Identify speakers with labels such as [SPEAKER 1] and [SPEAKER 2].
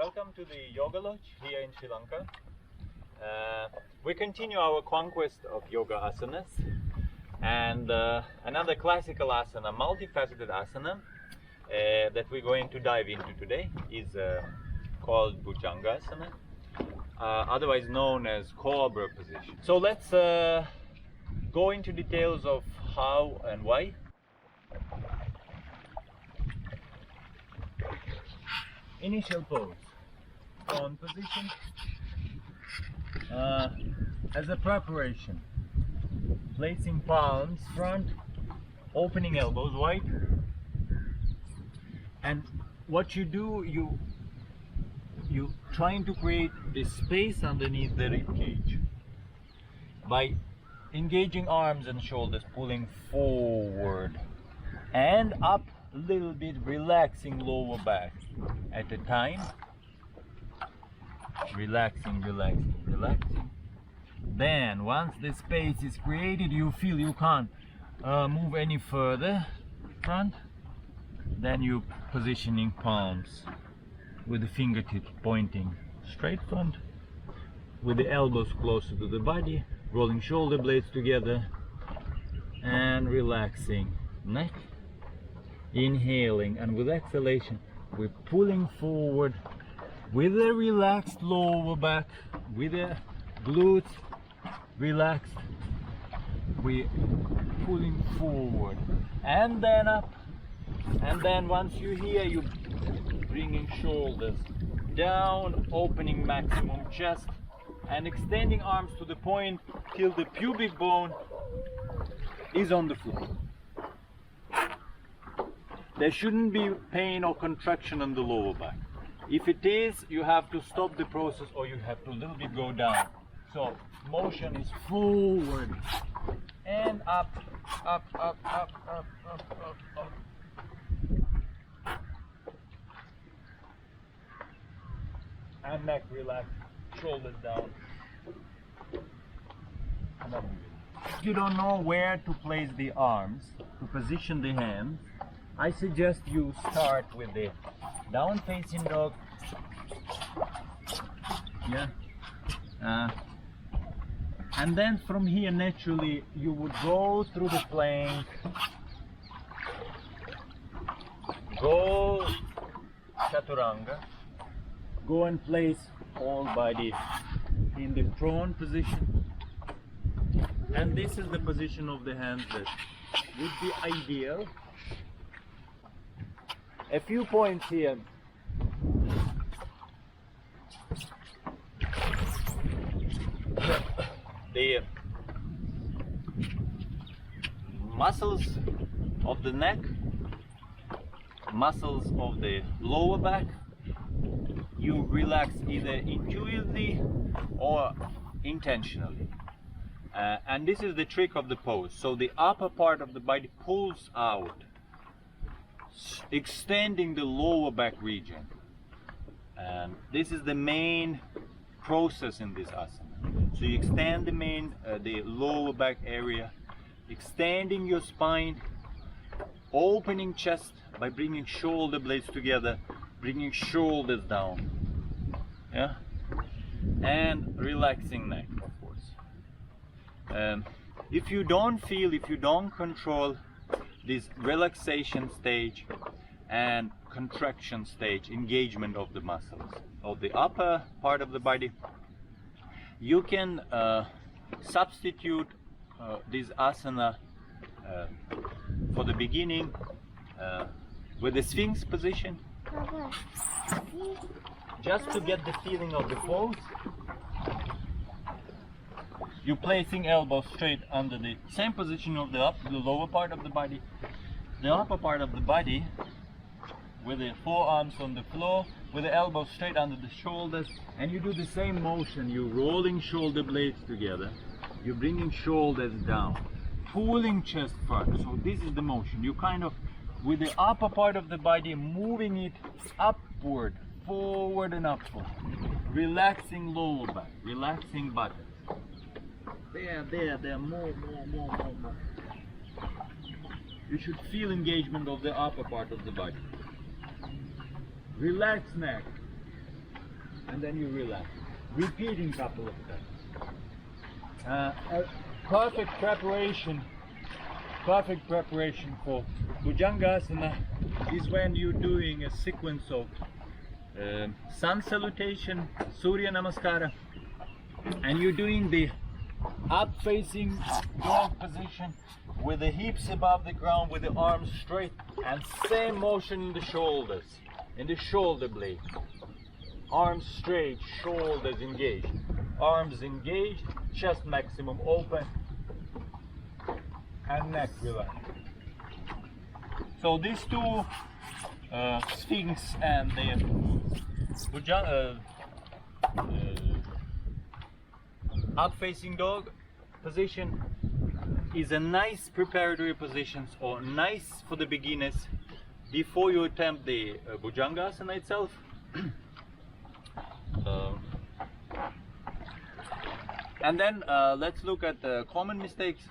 [SPEAKER 1] Welcome to the Yoga Lodge here in Sri Lanka. We continue our conquest of yoga asanas, and another classical asana, multifaceted asana that we're going to dive into today is called Bhujangasana, otherwise known as Cobra position. So let's go into details of how and why. Initial pose, on position, as a preparation, placing palms front, opening elbows wide, and what you do, you trying to create this space underneath the rib cage by engaging arms and shoulders, pulling forward and up a little bit, relaxing lower back at a time, relaxing. Then once the space is created, you feel you can't move any further front, then you positioning palms with the fingertips pointing straight front, with the elbows closer to the body, rolling shoulder blades together and relaxing neck, inhaling, and with exhalation we're pulling forward with a relaxed lower back, with the glutes relaxed. We're pulling forward and then up, and then once you're here, you bringing shoulders down, opening maximum chest and extending arms to the point till the pubic bone is on the floor. There shouldn't be pain or contraction on the lower back. If it is, you have to stop the process or you have to a little bit go down. So motion is forward and up. And neck relaxed, shoulders down. If you don't know where to place the arms, to position the hands, I suggest you start with the down facing dog. And then from here naturally you would go through the plank, go chaturanga, go and place all body in the prone position, and this is the position of the hands that would be ideal. A few points here. The muscles of the neck, muscles of the lower back, you relax either intuitively or intentionally. And this is the trick of the pose. So the upper part of the body pulls out, extending the lower back region. And this is the main process in this asana. So you extend the lower back area, extending your spine, opening chest by bringing shoulder blades together, bringing shoulders down, and relaxing neck, of course. If you don't control this relaxation stage and contraction stage, engagement of the muscles of the upper part of the body, you can substitute this asana for the beginning with the Sphinx position, just to get the feeling of the pose. You're placing elbows straight under the same position of the lower part of the body, the upper part of the body, with the forearms on the floor, with the elbows straight under the shoulders, and you do the same motion. You're rolling shoulder blades together, you're bringing shoulders down, pulling chest front. So this is the motion. You kind of, with the upper part of the body, moving it upward, forward and upward, relaxing lower back, relaxing buttocks. There, more. You should feel engagement of the upper part of the body. Relax neck. and then you relax. Repeating couple of times. A perfect preparation for Bhujangasana is when you're doing a sequence of sun salutation, Surya Namaskara, and you're doing the up facing dog position with the hips above the ground, with the arms straight, and same motion in the shoulders, in the shoulder blade. Arms straight, shoulders engaged, arms engaged, chest maximum open, and neck relaxed. So these two Sphinx and the out-facing dog position is a nice preparatory position, or nice for the beginners before you attempt the Bhujangasana itself. And then let's look at the common mistakes